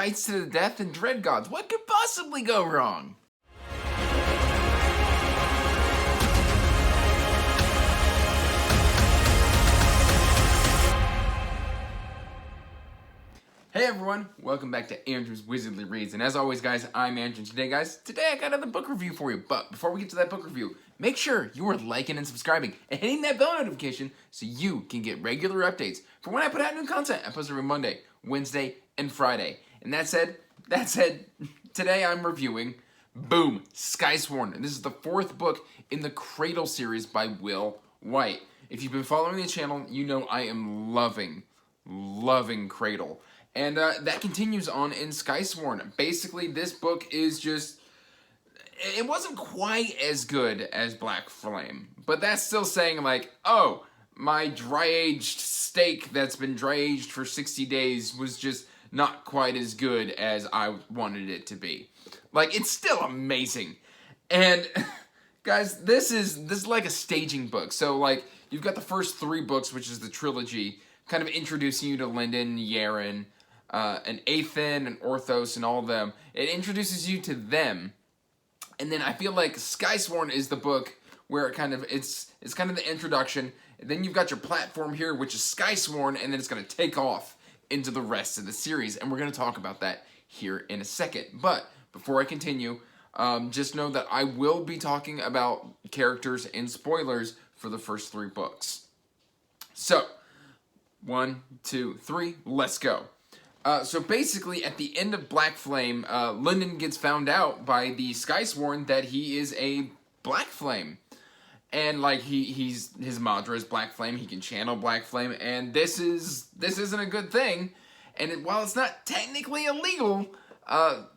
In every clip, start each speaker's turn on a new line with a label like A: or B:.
A: fights to the death and dread gods. What could possibly go wrong? Hey everyone, welcome back to Andrew's Wizardly Reads, and as always guys, I'm Andrew. Today I got another book review for you, but before we get to that book review, make sure you are liking and subscribing and hitting that bell notification so you can get regular updates for when I put out new content. I post every Monday, Wednesday, and Friday. And that said, today I'm reviewing, boom, Skysworn, and this is the 4th book in the Cradle series by Will White. If you've been following the channel, you know I am loving Cradle. And that continues on in Skysworn. Basically, this book is just... It wasn't quite as good as Black Flame. But that's still saying, like, oh, my dry-aged steak that's been dry-aged for 60 days was just not quite as good as I wanted it to be. Like, it's still amazing. And, guys, this is like a staging book. So, like, you've got the first 3 books, which is the trilogy, kind of introducing you to Lyndon, Yaren, and Athen and Orthos and all of them. It introduces you to them, and then I feel like Skysworn is the book where it kind of it's kind of the introduction. And then you've got your platform here, which is Skysworn, and then it's going to take off into the rest of the series, and we're going to talk about that here in a second. But before I continue, just know that I will be talking about characters and spoilers for the first 3 books. So 1, 2, 3, let's go. So basically, at the end of Black Flame, Lyndon gets found out by the Skysworn that he is a Black Flame. And, like, his Madra is Black Flame, he can channel Black Flame, and this isn't a good thing. And while it's not technically illegal,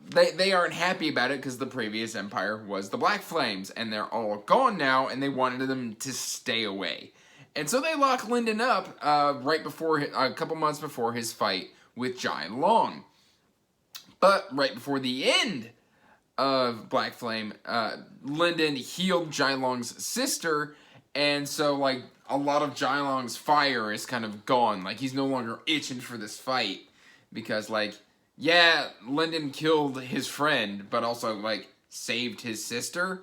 A: they aren't happy about it because the previous empire was the Black Flames, and they're all gone now, and they wanted them to stay away. And so they lock Lyndon up right before, a couple months before his fight with Jai Long. But right before the end of Black Flame, Lyndon healed Jai Long's sister, and so, like, a lot of Jai Long's fire is kind of gone. Like, he's no longer itching for this fight, because, like, yeah, Lyndon killed his friend, but also, like, saved his sister,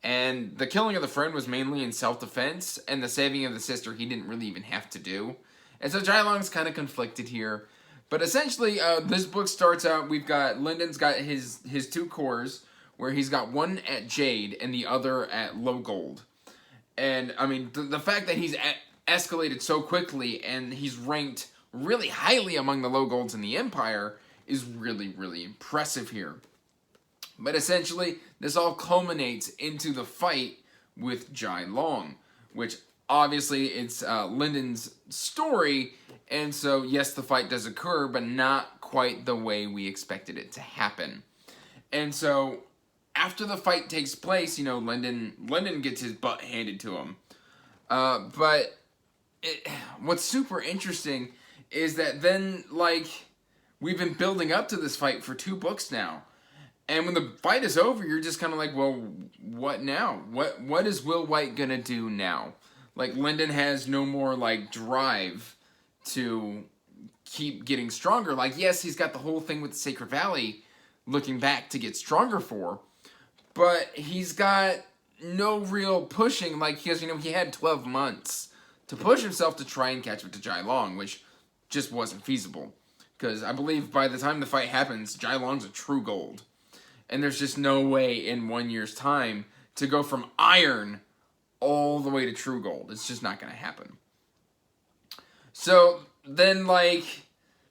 A: and the killing of the friend was mainly in self-defense, and the saving of the sister he didn't really even have to do. And so Jai Long's kind of conflicted here. But essentially, this book starts out, we've got, Lyndon's got his 2 cores, where he's got one at Jade and the other at Low Gold. And, I mean, the fact that he's escalated so quickly and he's ranked really highly among the Low Golds in the Empire is really, really impressive here. But essentially, this all culminates into the fight with Jai Long, which obviously it's Lyndon's story, and so yes, the fight does occur, but not quite the way we expected it to happen. And so after the fight takes place, you know, Lyndon gets his butt handed to him. But what's super interesting is that then, like, we've been building up to this fight for 2 books now. And when the fight is over, you're just kind of like, well, what now? What is Will White gonna do now? Like, Lyndon has no more, like, drive to keep getting stronger. Like, yes, he's got the whole thing with the Sacred Valley looking back to get stronger for, but he's got no real pushing. Like, because, you know, he had 12 months to push himself to try and catch up to Jai Long, which just wasn't feasible. Because I believe by the time the fight happens, Jai Long's a true gold. And there's just no way in 1 year's time to go from iron all the way to true gold. It's just not going to happen. So then, like,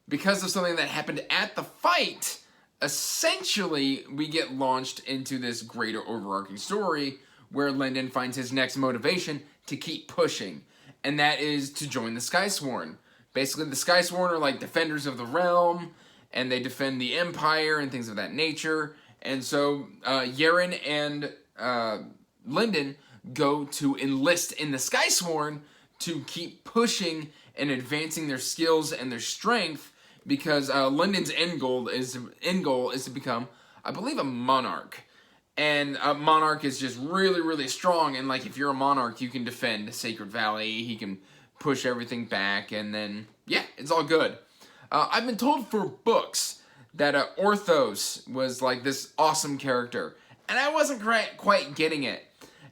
A: because of something that happened at the fight, essentially we get launched into this greater overarching story where Lyndon finds his next motivation to keep pushing. And that is to join the Skysworn. Basically, the Skysworn are like defenders of the realm, and they defend the Empire and things of that nature. And so Yaren and Lyndon go to enlist in the Skysworn to keep pushing and advancing their skills and their strength, because Lyndon's end goal is to become, I believe, a monarch. And a monarch is just really, really strong, and like if you're a monarch, you can defend Sacred Valley, he can push everything back, and then, yeah, it's all good. I've been told for books that Orthos was like this awesome character, and I wasn't quite getting it.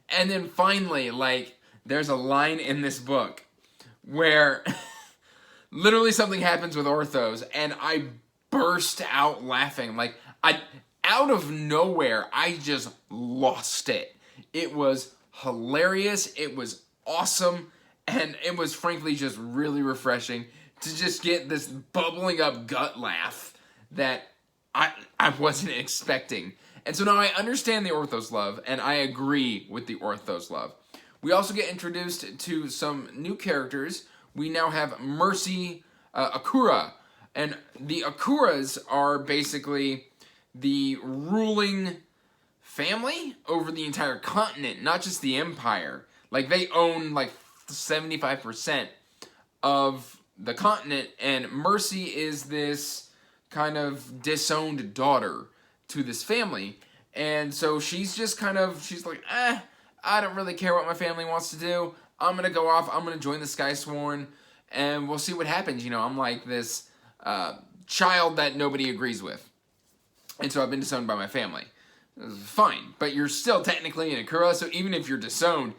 A: And then finally, like, there's a line in this book where literally something happens with Orthos, and I burst out laughing. Like, out of nowhere, I just lost it. It was hilarious, it was awesome, and it was frankly just really refreshing to just get this bubbling up gut laugh that I wasn't expecting. And so now I understand the Orthos love, and I agree with the Orthos love. We also get introduced to some new characters. We now have Mercy Akura, and the Akuras are basically the ruling family over the entire continent, not just the empire. Like, they own like 75% of the continent, and Mercy is this kind of disowned daughter to this family. And so she's just she's like, I don't really care what my family wants to do. I'm going to go off, I'm going to join the Skysworn, and we'll see what happens. You know, I'm like this child that nobody agrees with. And so I've been disowned by my family. Fine, but you're still technically an Akura, so even if you're disowned,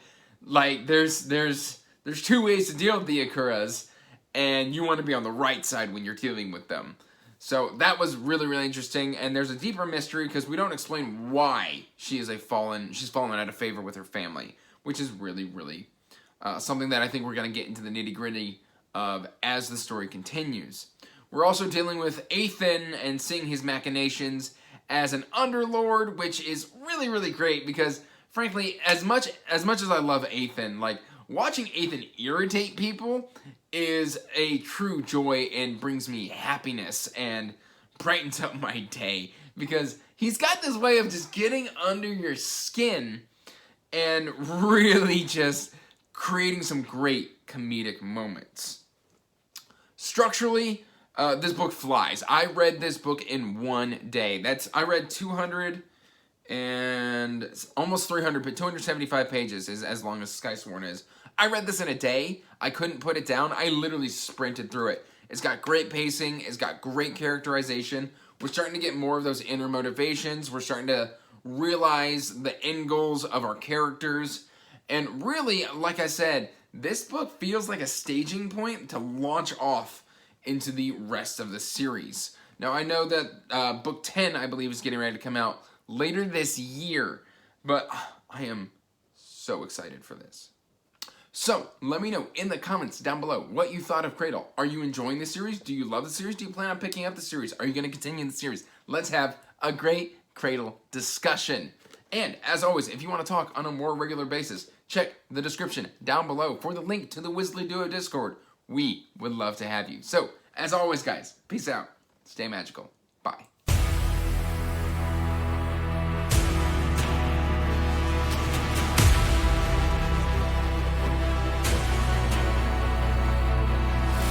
A: like, there's two ways to deal with the Akuras, and you want to be on the right side when you're dealing with them. So that was really, really interesting, and there's a deeper mystery because we don't explain why she's fallen out of favor with her family, which is really, really something that I think we're going to get into the nitty-gritty of as the story continues. We're also dealing with Ethan and seeing his machinations as an underlord, which is really, really great because, frankly, as much as I love Ethan, like, watching Ethan irritate people is a true joy and brings me happiness and brightens up my day because he's got this way of just getting under your skin and really just creating some great comedic moments. Structurally, this book flies. I read this book in one day. I read 200 and almost 300, but 275 pages is as long as Skysworn is. I read this in a day. I couldn't put it down. I literally sprinted through it. It's got great pacing. It's got great characterization. We're starting to get more of those inner motivations. We're starting to realize the end goals of our characters. And really, like I said, this book feels like a staging point to launch off into the rest of the series. Now, I know that book 10, I believe, is getting ready to come out later this year, but I am so excited for this. So, let me know in the comments down below what you thought of Cradle. Are you enjoying the series? Do you love the series? Do you plan on picking up the series? Are you going to continue the series? Let's have a great Cradle discussion. And, as always, if you want to talk on a more regular basis, check the description down below for the link to the Wizardly Duo Discord. We would love to have you. So, as always, guys, peace out. Stay magical. Bye.